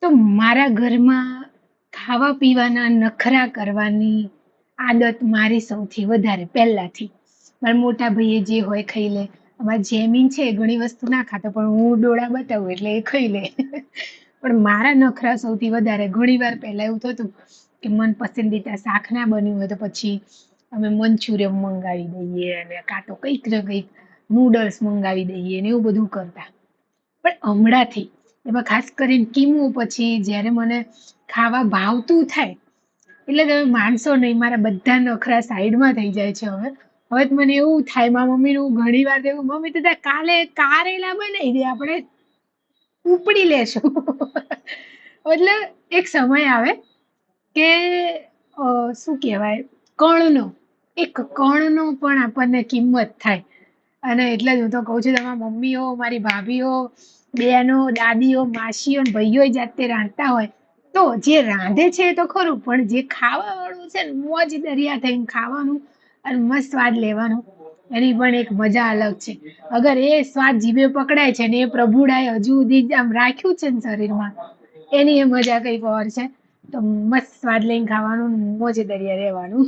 તો મારા ઘરમાં ખાવા પીવાના નખરા કરવાની આદત મારી સૌથી વધારે પહેલાથી. મારા મોટા ભાઈએ જે હોય ખાઈ લે. અમારા જેમીન છે એ ઘણી વસ્તુ ના ખાતો પણ હું ડોળા બતાવું એટલે એ ખાઈ લે. પણ મારા નખરા સૌથી વધારે ઘણી વાર પહેલા એવું થતું કે મન પસંદીદા શાક ના બન્યું હોય તો પછી અમે મંચુરિયન મંગાવી દઈએ અને કાં તો કંઈક ને કંઈક નૂડલ્સ મંગાવી દઈએ ને એવું બધું કરતા. પણ હમણાંથી એમાં ખાસ કરીને કીમું પછી જ્યારે મને ખાવા ભાવતું થાય એટલે તમે માનશો નહીં મારા બધા નખરા સાઈડમાં થઈ જાય છે હવે. હવે તો મને એવું થાય મારા મમ્મીનું ઘણી વાર એવું મમ્મી તો કાલે કારેલા બનાવી દે આપણે ઉપડી લેશું. એટલે એક સમય આવે કે શું કહેવાય કણનો એક કણનો પણ આપણને કિંમત થાય. અને એટલે જ હું તો કહું છું તમારા મમ્મીઓ મારી ભાભીઓ બેનો દાદીઓ માસીઓ ને ભાઈઓ જાતે રાંધતા હોય તો જે રાંધે છે એ તો ખરું પણ જે ખાવા વાળું છે ને મોજ દરિયા થઈને ખાવાનું અને મસ્ત સ્વાદ લેવાનો એની પણ એક મજા અલગ છે. અગર એ સ્વાદ જીભે પકડાય છે ને એ પ્રભુડાએ હજુ સુધી આમ રાખ્યું છે ને શરીરમાં એની એ મજા કંઈક ઓર છે. તો મસ્ત સ્વાદ લઈને ખાવાનું મોજે દરિયા રહેવાનું.